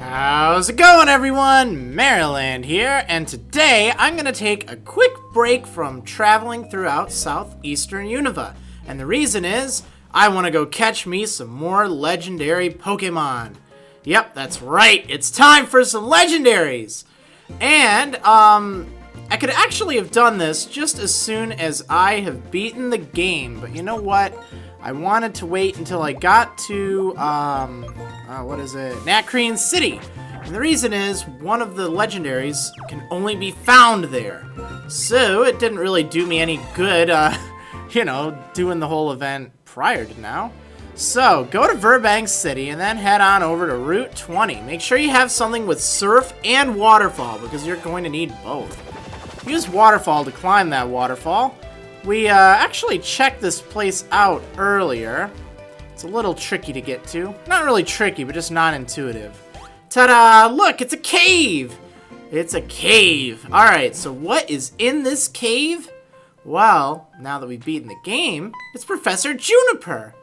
How's it going, everyone? Marriland here, and today I'm going to take a quick break from traveling throughout southeastern Unova. And the reason is, I want to go catch me some more legendary Pokemon. Yep, that's right, it's time for some legendaries! And, I could actually have done this just as soon as I have beaten the game, but you know what? I wanted to wait until I got to, Nakreen City. And the reason is, one of the legendaries can only be found there. So, it didn't really do me any good, doing the whole event prior to now. So, go to Burbank City and then head on over to Route 20. Make sure you have something with Surf and Waterfall, because you're going to need both. Use Waterfall to climb that waterfall. We actually checked this place out earlier. It's a little tricky to get to. Not really tricky, but just not intuitive. Ta-da! Look, it's a cave! It's a cave. Alright, so what is in this cave? Well, now that we've beaten the game, it's Professor Juniper.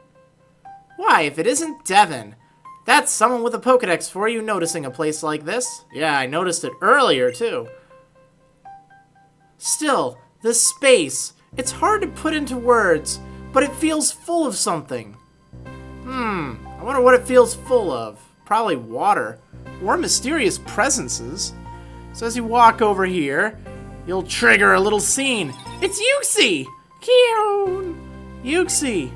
Why, if it isn't Devin. That's someone with a Pokedex for you noticing a place like this. Yeah, I noticed it earlier, too. Still, this space, it's hard to put into words, but it feels full of something. I wonder what it feels full of. Probably water, or mysterious presences. So as you walk over here, you'll trigger a little scene. It's Uxie! Cute! Uxie!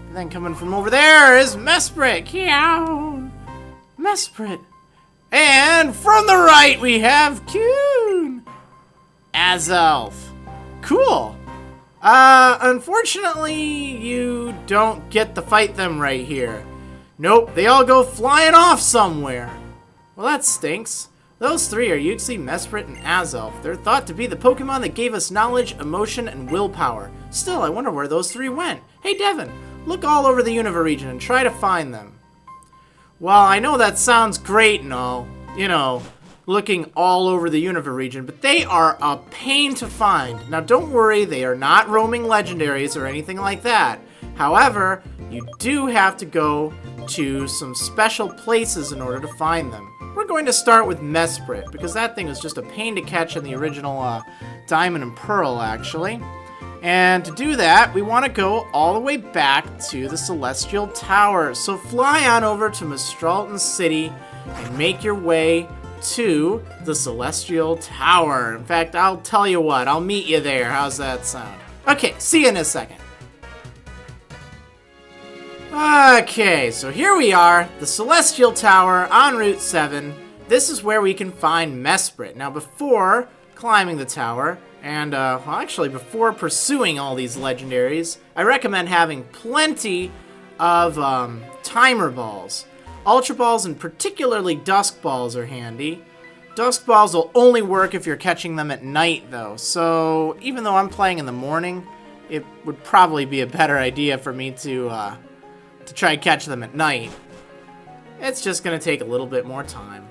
And then coming from over there is Mesprit! Cute! Mesprit! And from the right we have Kuhn! Azelf. Cool. Unfortunately, you don't get to fight them right here. Nope, they all go flying off somewhere. Well, that stinks. Those three are Uxie, Mesprit, and Azelf. They're thought to be the Pokemon that gave us knowledge, emotion, and willpower. Still, I wonder where those three went. Hey, Devin, look all over the Unova region and try to find them. Well, I know that sounds great and all, looking all over the Unova region, but they are a pain to find. Now don't worry, they are not roaming legendaries or anything like that. However, you do have to go to some special places in order to find them. We're going to start with Mesprit, because that thing was just a pain to catch in the original Diamond and Pearl, actually. And to do that, we want to go all the way back to the Celestial Tower. So fly on over to Mesprit City and make your way to the Celestial Tower. In fact, I'll tell you what, I'll meet you there. How's that sound? Okay, see you in a second. Okay, so here we are, the Celestial Tower on Route 7. This is where we can find Mesprit. Now, before climbing the tower, and actually before pursuing all these legendaries, I recommend having plenty of timer balls. Ultra Balls and particularly Dusk Balls are handy. Dusk Balls will only work if you're catching them at night, though. So even though I'm playing in the morning, it would probably be a better idea for me to try and catch them at night. It's just going to take a little bit more time.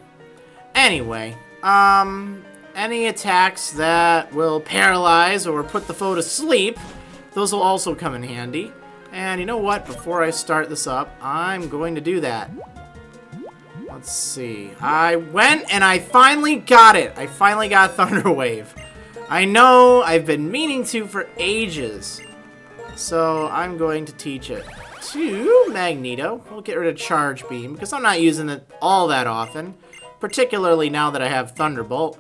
Anyway, any attacks that will paralyze or put the foe to sleep, those will also come in handy. And you know what? Before I start this up, I'm going to do that. Let's see. I went and I finally got it. I finally got Thunder Wave. I know I've been meaning to for ages. So I'm going to teach it to Magneto. We'll get rid of Charge Beam because I'm not using it all that often. Particularly now that I have Thunderbolt.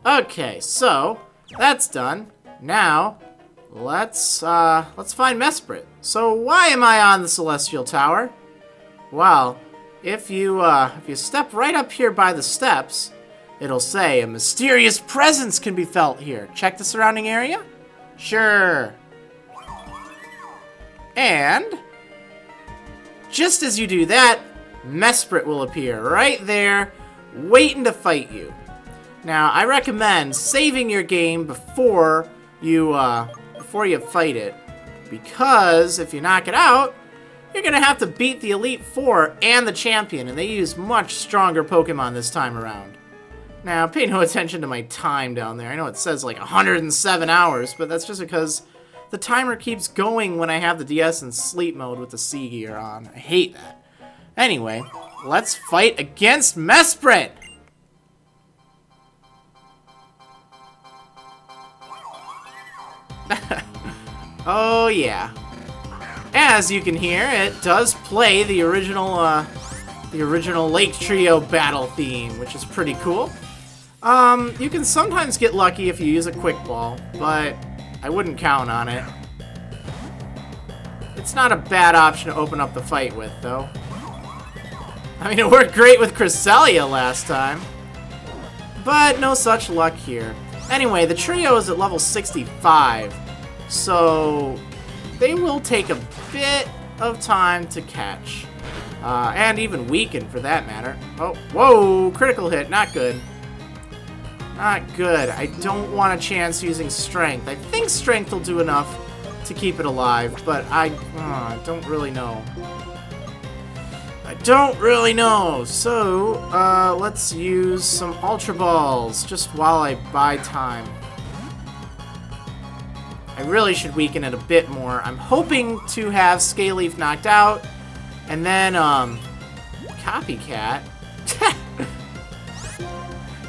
Okay, so that's done. Now let's find Mesprit. So why am I on the Celestial Tower? Well, if you step right up here by the steps, it'll say a mysterious presence can be felt here. Check the surrounding area? Sure. And just as you do that, Mesprit will appear right there, waiting to fight you. Now, I recommend saving your game before you fight it, because if you knock it out, you're going to have to beat the Elite Four and the Champion, and they use much stronger Pokemon this time around. Now, pay no attention to my time down there. I know it says like 107 hours, but that's just because the timer keeps going when I have the DS in sleep mode with the C gear on. I hate that. Anyway, let's fight against Mesprit! Oh yeah. As you can hear, it does play the original Lake Trio battle theme, which is pretty cool. You can sometimes get lucky if you use a quick ball, but I wouldn't count on it. It's not a bad option to open up the fight with, though. I mean, it worked great with Cresselia last time, but no such luck here. Anyway, the trio is at level 65, so they will take a bit of time to catch. And even weaken, for that matter. Oh, whoa! Critical hit, not good. Not good. I don't want a chance using Strength. I think Strength will do enough to keep it alive, but I don't really know. I don't really know. So, let's use some Ultra Balls, just while I buy time. I really should weaken it a bit more. I'm hoping to have Scaleaf knocked out, and then, Copycat.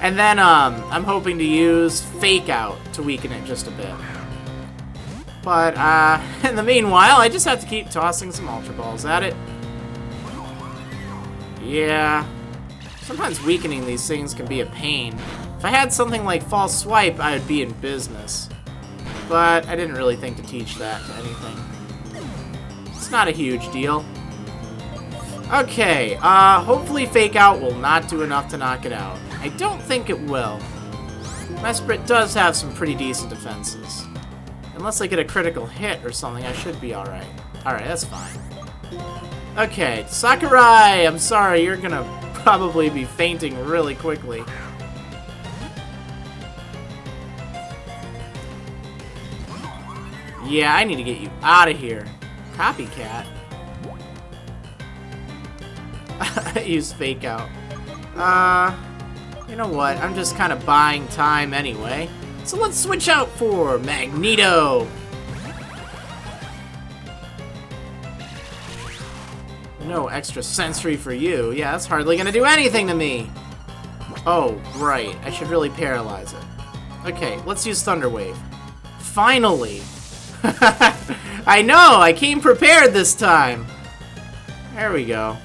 And then, I'm hoping to use Fake Out to weaken it just a bit. But, in the meanwhile, I just have to keep tossing some Ultra Balls at it. Yeah. Sometimes weakening these things can be a pain. If I had something like False Swipe, I would be in business. But I didn't really think to teach that to anything. It's not a huge deal. Okay, hopefully Fake Out will not do enough to knock it out. I don't think it will. Mesprit does have some pretty decent defenses. Unless I get a critical hit or something, I should be alright. Alright, that's fine. Okay, Sakurai! I'm sorry, you're gonna probably be fainting really quickly. Yeah, I need to get you out of here. Copycat. Use Fake Out. You know what? I'm just kind of buying time anyway. So let's switch out for Magneto. No extra sensory for you. Yeah, that's hardly gonna do anything to me. Oh, right. I should really paralyze it. Okay, let's use Thunder Wave. Finally! I know! I came prepared this time! There we go.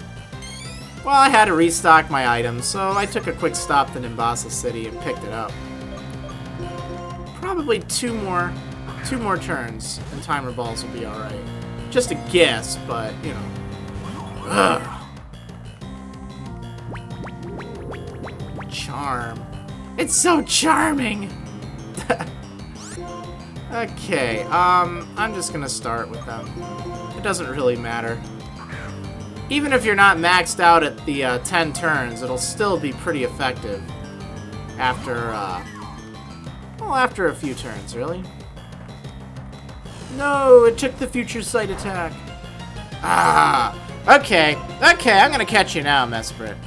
Well, I had to restock my items, so I took a quick stop to Nimbasa City and picked it up. Probably two more turns, and Timer Balls will be alright. Just a guess, but, you know. Ugh. Charm. It's so charming! Okay, I'm just gonna start with them. It doesn't really matter. Even if you're not maxed out at the 10 turns, it'll still be pretty effective after, well, after a few turns, really. No, it took the Future Sight attack. Ah, okay, I'm gonna catch you now, Mesprit.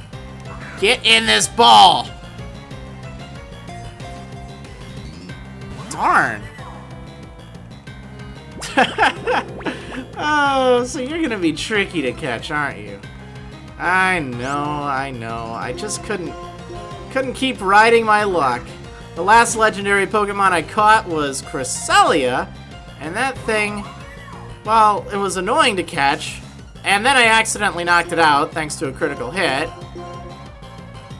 Get in this ball! Darn. Oh, so you're gonna be tricky to catch, aren't you? I know. I just couldn't keep riding my luck. The last legendary Pokemon I caught was Cresselia, and that thing, well, it was annoying to catch, and then I accidentally knocked it out thanks to a critical hit.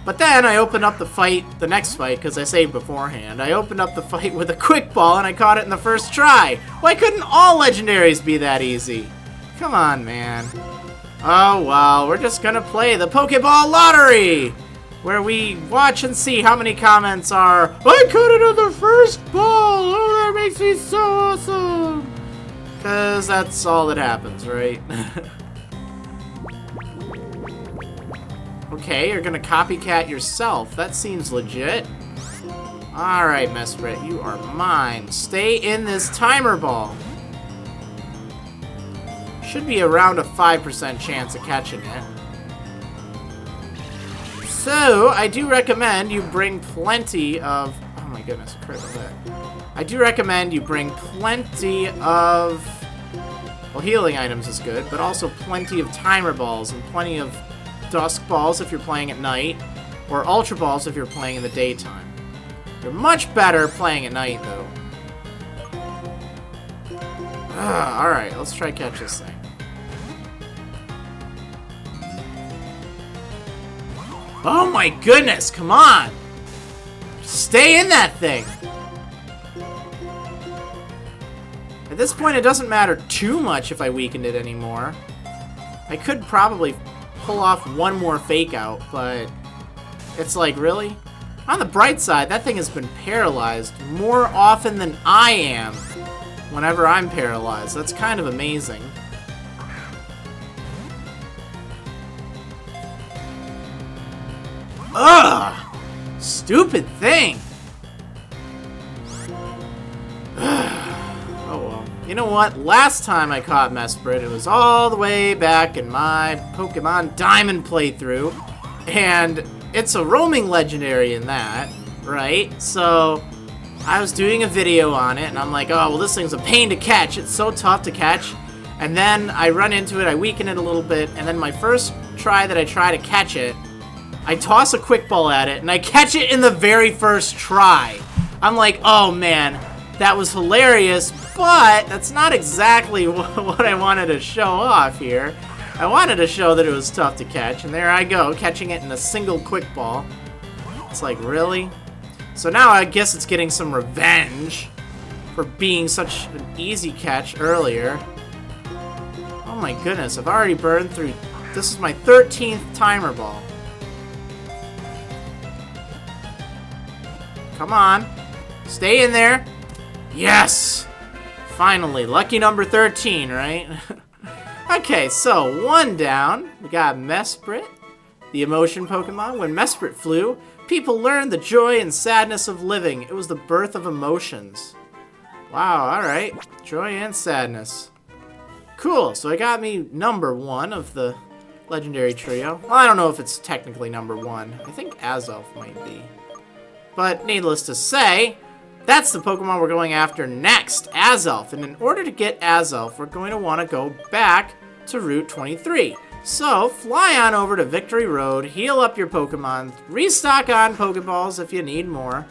But then I opened up the fight, the next fight, because I saved beforehand. I opened up the fight with a quick ball and I caught it in the first try. Why couldn't all legendaries be that easy? Come on, man. Oh, well, we're just gonna play the Pokeball Lottery, where we watch and see how many comments are, I caught it on the first ball! Oh, that makes me so awesome! Because that's all that happens, right? Okay, you're gonna copycat yourself. That seems legit. Alright, Mesprit, you are mine. Stay in this timer ball. Should be around a 5% chance of catching it. So, I do recommend you bring plenty of... Oh my goodness, critical hit. I do recommend you bring plenty of... Well, healing items is good, but also plenty of timer balls and plenty of Dusk Balls if you're playing at night, or Ultra Balls if you're playing in the daytime. They're much better playing at night, though. Alright, let's try to catch this thing. Oh my goodness, come on! Stay in that thing! At this point, it doesn't matter too much if I weakened it anymore. I could probably pull off one more fake out, but it's like, really? On the bright side, that thing has been paralyzed more often than I am whenever I'm paralyzed. That's kind of amazing. Ugh! Stupid thing! Oh well. You know what? Last time I caught Mesprit, it was all the way back in my Pokemon Diamond playthrough. And it's a roaming legendary in that, right? So I was doing a video on it, and I'm like, oh, well, this thing's a pain to catch. It's so tough to catch. And then I run into it, I weaken it a little bit, and then my first try that I try to catch it, I toss a quick ball at it, and I catch it in the very first try. I'm like, oh man, that was hilarious, but that's not exactly what I wanted to show off here. I wanted to show that it was tough to catch, and there I go, catching it in a single quick ball. It's like, really? So now I guess it's getting some revenge for being such an easy catch earlier. Oh my goodness, I've already burned through... This is my 13th timer ball. Come on. Stay in there. Yes! Finally, lucky number 13, right? Okay, so one down. We got Mesprit, the emotion Pokemon. When Mesprit flew, people learned the joy and sadness of living. It was the birth of emotions. Wow, alright. Joy and sadness. Cool, so it got me number 1 of the legendary trio. Well, I don't know if it's technically number 1. I think Azelf might be. But needless to say, that's the Pokemon we're going after next, Azelf. And in order to get Azelf, we're going to want to go back to Route 23. So, fly on over to Victory Road, heal up your Pokemon, restock on Pokeballs if you need more,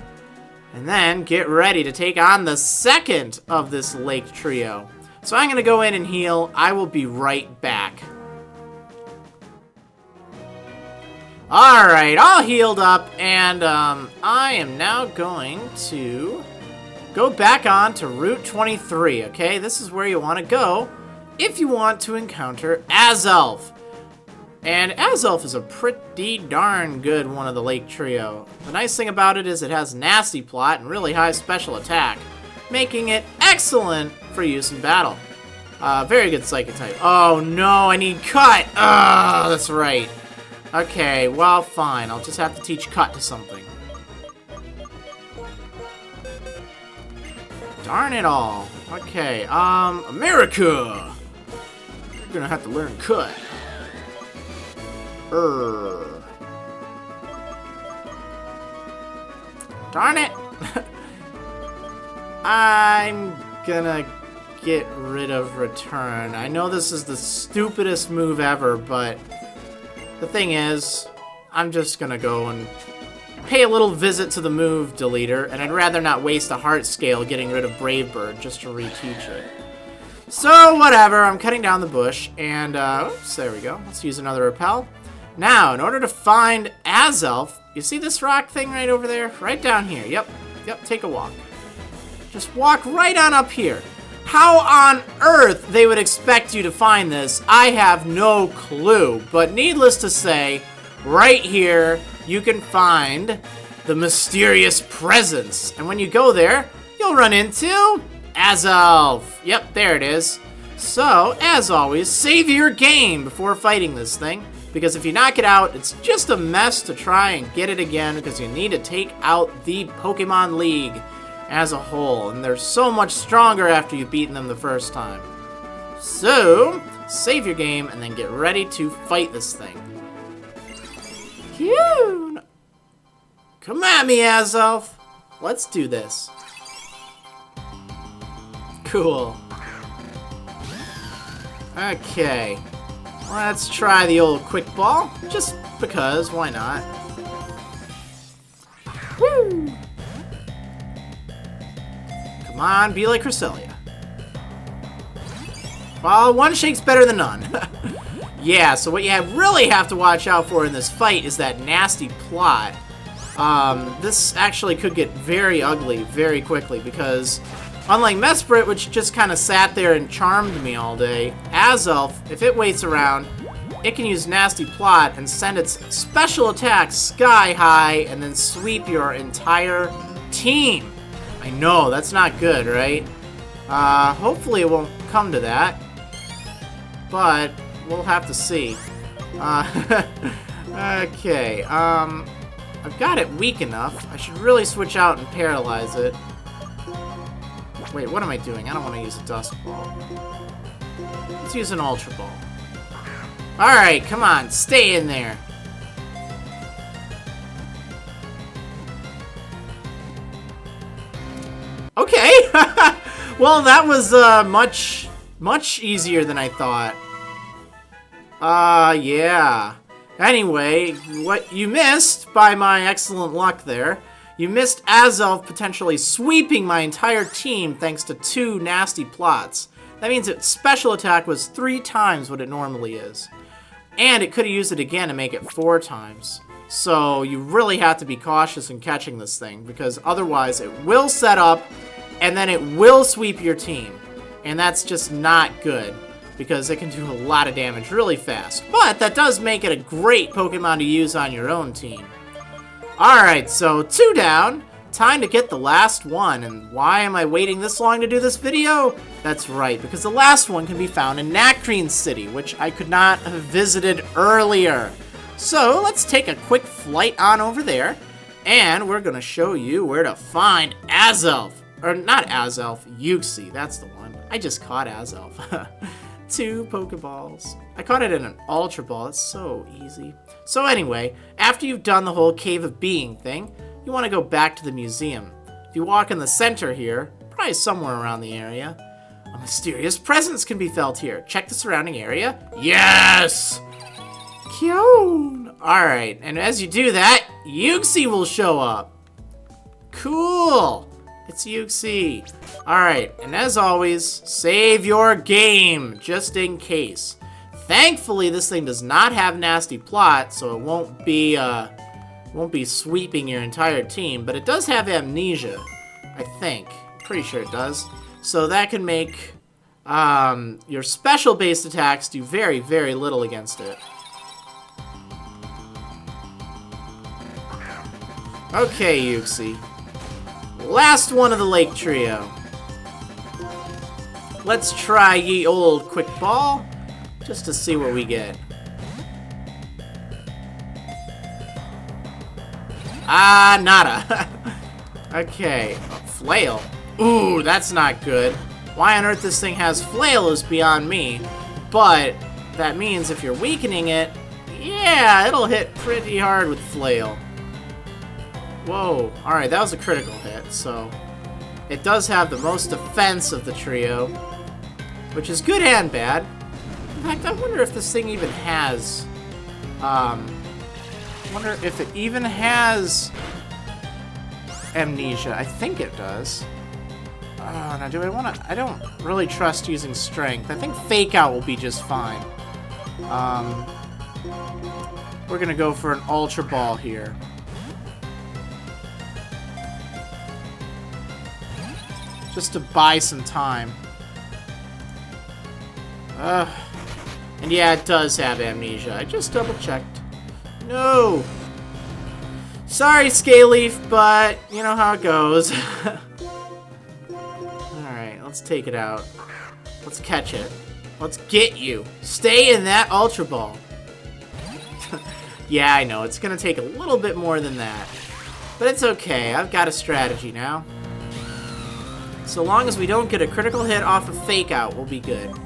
and then get ready to take on the second of this Lake Trio. So I'm going to go in and heal. I will be right back. Alright, all healed up, and I am now going to go back on to Route 23, okay? This is where you want to go if you want to encounter Azelf. And Azelf is a pretty darn good one of the Lake Trio. The nice thing about it is it has Nastyplot and really high special attack, making it excellent for use in battle. Very good Psychic type. Oh no, I need Cut! Oh, that's right. Okay, well, fine. I'll just have to teach Cut to something. Darn it all. Okay, America! You're gonna have to learn Cut. Darn it! I'm gonna get rid of Return. I know this is the stupidest move ever, but the thing is, I'm just gonna go and pay a little visit to the move deleter, and I'd rather not waste a heart scale getting rid of Brave Bird just to reteach it. So, whatever, I'm cutting down the bush, and, oops, there we go. Let's use another repel. Now, in order to find Azelf, you see this rock thing right over there? Right down here. Yep, take a walk. Just walk right on up here. How on earth they would expect you to find this, I have no clue. But needless to say, right here, you can find the mysterious presence. And when you go there, you'll run into Azelf. Yep, there it is. So, as always, save your game before fighting this thing. Because if you knock it out, it's just a mess to try and get it again because you need to take out the Pokemon League as a whole. And they're so much stronger after you've beaten them the first time. So, save your game and then get ready to fight this thing. Cute! Come at me, Azelf! Let's do this. Cool. Okay. Let's try the old quick ball, just because, why not? Woo! Come on, be like Cresselia. Well, one shake's better than none. Yeah, so what you really have to watch out for in this fight is that Nastyplot. This actually could get very ugly very quickly because, unlike Mesprit, which just kind of sat there and charmed me all day, Azelf, if it waits around, it can use Nastyplot and send its special attack sky high and then sweep your entire team. I know, that's not good, right? Hopefully it won't come to that, but we'll have to see. Okay, I've got it weak enough. I should really switch out and paralyze it. Wait, what am I doing? I don't want to use a Dusk Ball. Let's use an Ultra Ball. Alright, come on, stay in there. Okay! Well, that was much easier than I thought. Yeah. Anyway, what you missed by my excellent luck there, you missed Azelf potentially sweeping my entire team thanks to 2 Nastyplots. That means its special attack was 3 times what it normally is. And it could have used it again to make it 4 times. So you really have to be cautious in catching this thing, because otherwise it will set up, and then it will sweep your team. And that's just not good, because it can do a lot of damage really fast. But that does make it a great Pokemon to use on your own team. Alright, so 2 down. Time to get the last one. And why am I waiting this long to do this video? That's right, because the last one can be found in Nakreen City, which I could not have visited earlier. So let's take a quick flight on over there, and we're going to show you where to find Azelf. Or not Azelf, Uxie, that's the one. I just caught Azelf. 2 Pokeballs. I caught it in an Ultra Ball, it's so easy. So anyway, after you've done the whole Cave of Being thing, you want to go back to the museum. If you walk in the center here, probably somewhere around the area, a mysterious presence can be felt here. Check the surrounding area. Yes! Kyon! Alright, and as you do that, Uxie will show up. Cool! It's Uxie. Alright, and as always, save your game, just in case. Thankfully, this thing does not have Nastyplot, so it won't be sweeping your entire team, but it does have Amnesia, I think. Pretty sure it does. So that can make your special-based attacks do very, very little against it. Okay, Uxie. Last one of the Lake Trio. Let's try ye old Quick Ball, just to see what we get. Ah, nada. Okay, Flail. Ooh, that's not good. Why on earth this thing has Flail is beyond me, but that means if you're weakening it, yeah, it'll hit pretty hard with Flail. Whoa, alright, that was a critical hit, so it does have the most defense of the trio, which is good and bad. In fact, I wonder if this thing even has, wonder if it even has Amnesia. I think it does. Now do I want to, I don't really trust using Strength. I think Fake Out will be just fine. We're gonna go for an Ultra Ball here. Just to buy some time. And yeah, it does have Amnesia. I just double-checked. No! Sorry, Scaleleaf, but you know how it goes. Alright, let's take it out. Let's catch it. Let's get you. Stay in that Ultra Ball. Yeah, I know. It's going to take a little bit more than that. But it's okay. I've got a strategy now. So long as we don't get a critical hit off of Fake Out, we'll be good.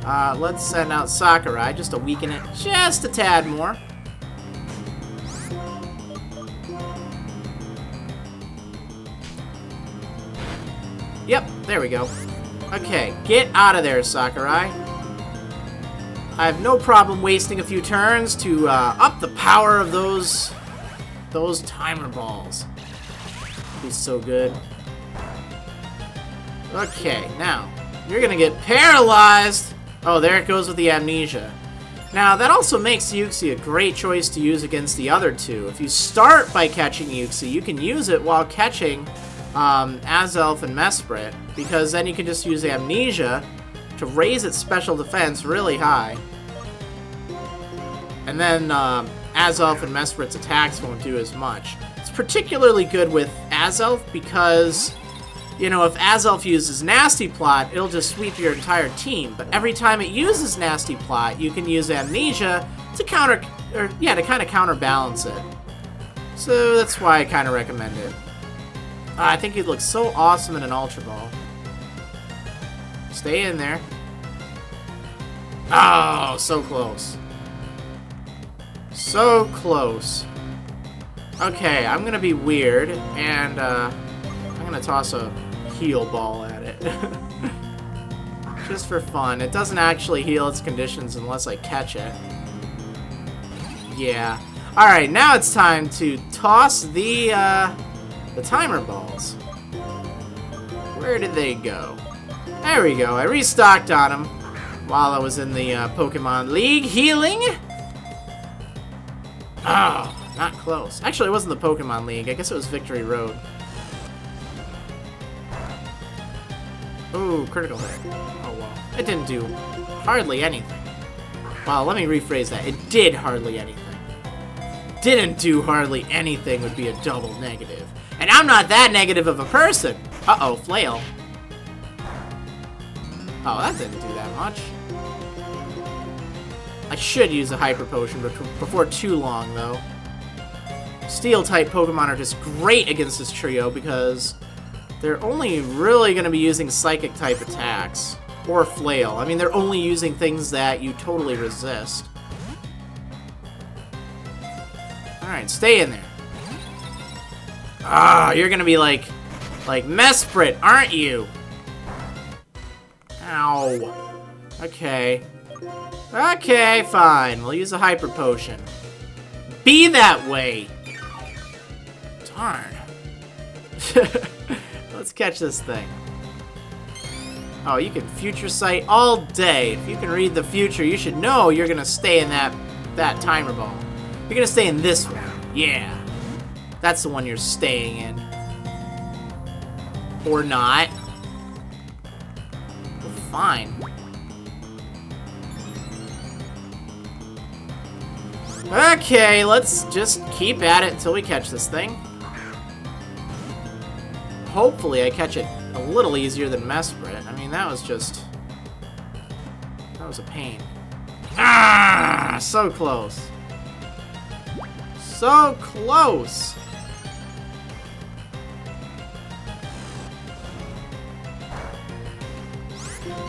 Let's send out Sakurai just to weaken it just a tad more. Yep, there we go. Okay, get out of there, Sakurai. I have no problem wasting a few turns to up the power of those timer balls. He's so good. Okay, now, you're gonna get paralyzed! Oh, there it goes with the amnesia. Now, that also makes Uxie a great choice to use against the other two. If you start by catching Uxie, you can use it while catching Azelf and Mesprit, because then you can just use amnesia to raise its special defense really high. And then Azelf and Mesprit's attacks won't do as much. It's particularly good with Azelf because, you know, if Azelf uses Nastyplot, it'll just sweep your entire team. But every time it uses Nastyplot, you can use Amnesia to kind of counterbalance it. So that's why I kind of recommend it. I think he'd look so awesome in an Ultra Ball. Stay in there. Oh, so close. So close. Okay, I'm gonna be weird, and I'm gonna toss a heal ball at it. Just for fun. It doesn't actually heal its conditions unless I catch it. Yeah. Alright, now it's time to toss the timer balls. Where did they go? There we go. I restocked on them while I was in the Pokemon League healing. Oh, not close. Actually, it wasn't the Pokemon League. I guess it was Victory Road. Ooh, critical hit. Oh, well. It didn't do hardly anything. Well, let me rephrase that. It did hardly anything. Didn't do hardly anything would be a double negative. And I'm not that negative of a person. Uh-oh, flail. Oh, that didn't do that much. I should use a Hyper Potion before too long, though. Steel-type Pokemon are just great against this trio because they're only really going to be using Psychic-type attacks. Or Flail. I mean, they're only using things that you totally resist. Alright, stay in there. Ah, you're going to be like Mesprit, aren't you? Ow. Okay. Okay, fine. We'll use a Hyper Potion. Be that way! Darn. Let's catch this thing. Oh, you can Future Sight all day. If you can read the future, you should know you're gonna stay in that timer ball. You're gonna stay in this one. Yeah. That's the one you're staying in. Or not. Well, fine. Okay, let's just keep at it until we catch this thing. Hopefully I catch it a little easier than Mesprit. I mean, that was a pain. Ah, so close. So close.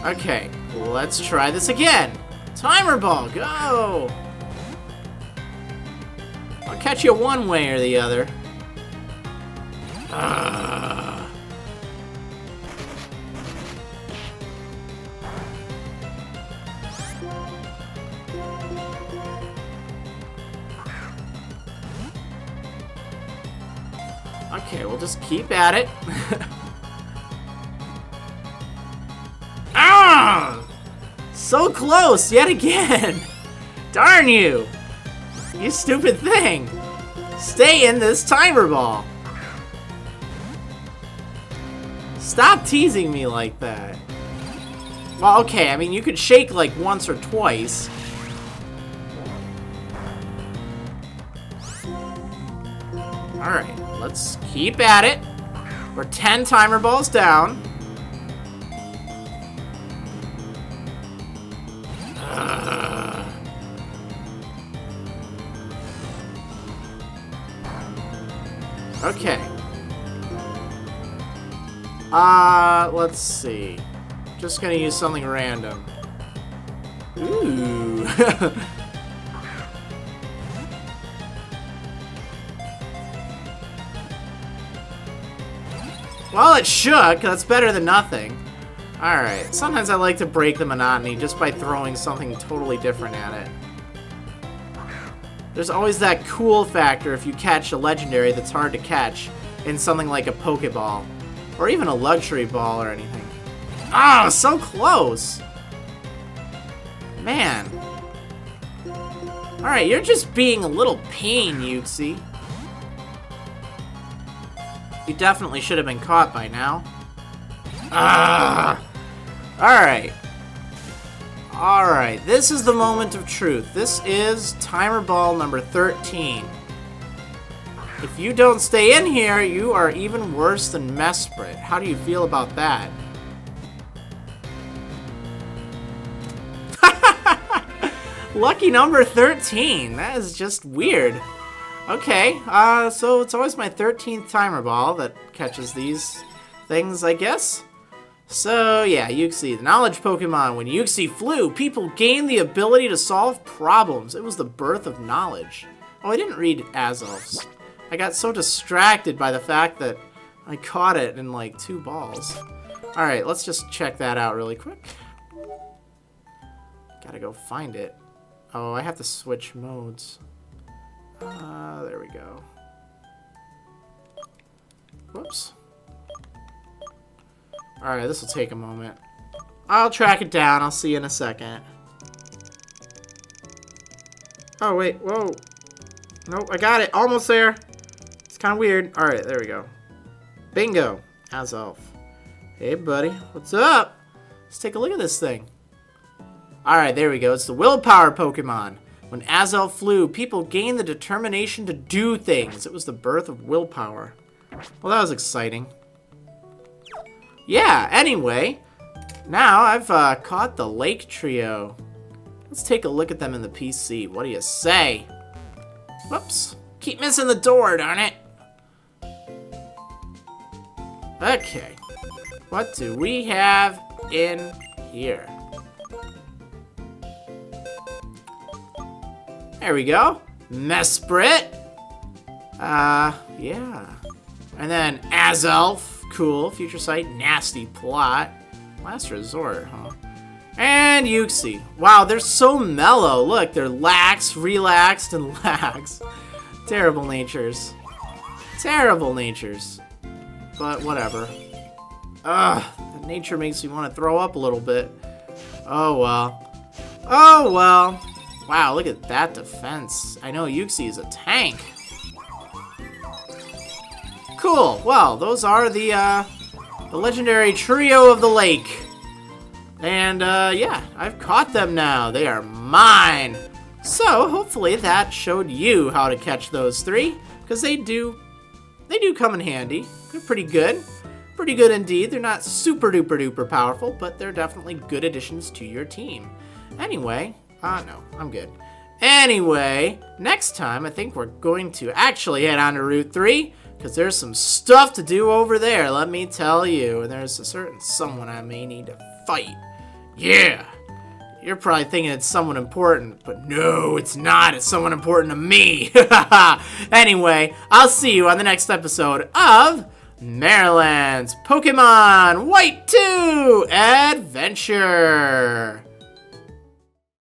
Okay, let's try this again. Timer ball, go! I'll catch you one way or the other. Okay, we'll just keep at it. Ah! So close yet again! Darn you! You stupid thing! Stay in this timer ball! Stop teasing me like that. Well, okay, I mean, you could shake like once or twice. Alright, let's keep at it. We're 10 timer balls down. Okay. Let's see. Just gonna use something random. Ooh. Well, it shook. That's better than nothing. Alright, sometimes I like to break the monotony just by throwing something totally different at it. There's always that cool factor if you catch a legendary that's hard to catch in something like a Pokeball. Or even a luxury ball or anything. Ah, so close! Man. Alright, you're just being a little pain, Uxie. You definitely should have been caught by now. Ah! Alright. Alright, this is the moment of truth. This is timer ball number 13. If you don't stay in here, you are even worse than Mesprit. How do you feel about that? Lucky number 13. That is just weird. Okay, so it's always my 13th timer ball that catches these things, I guess. So, yeah, Uxie, the knowledge Pokemon. When Uxie flew, people gained the ability to solve problems. It was the birth of knowledge. Oh, I didn't read Azelf's. I got so distracted by the fact that I caught it in, like, 2 balls. Alright, let's just check that out really quick. Gotta go find it. Oh, I have to switch modes. There we go. Whoops. Alright, this will take a moment. I'll track it down. I'll see you in a second. Oh, wait. Whoa. Nope, I got it. Almost there. It's kind of weird. Alright, there we go. Bingo. Azelf. Hey, buddy. What's up? Let's take a look at this thing. Alright, there we go. It's the willpower Pokemon. When Azelf flew, people gained the determination to do things. It was the birth of willpower. Well, that was exciting. Yeah, anyway. Now I've caught the Lake Trio. Let's take a look at them in the PC. What do you say? Whoops. Keep missing the door, darn it. Okay. What do we have in here? There we go. Mesprit. Yeah. And then Azelf. Cool. Future Sight. Nastyplot. Last Resort, huh? And Uxie. Wow, they're so mellow. Look, they're lax, relaxed, and lax. Terrible natures. Terrible natures. But whatever. Ugh. The nature makes me want to throw up a little bit. Oh, well. Oh, well. Wow, look at that defense. I know Uxie is a tank. Cool. Well, those are the legendary trio of the lake. And, yeah, I've caught them now. They are mine. So, hopefully that showed you how to catch those 3. Because they do come in handy. They're pretty good. Pretty good indeed. They're not super duper duper powerful, but they're definitely good additions to your team. Anyway... no, I'm good. Anyway, next time I think we're going to actually head on to Route 3, because there's some stuff to do over there, let me tell you. And there's a certain someone I may need to fight. Yeah! You're probably thinking it's someone important, but no, it's not. It's someone important to me. Anyway, I'll see you on the next episode of Marriland's Pokemon White 2 Adventure.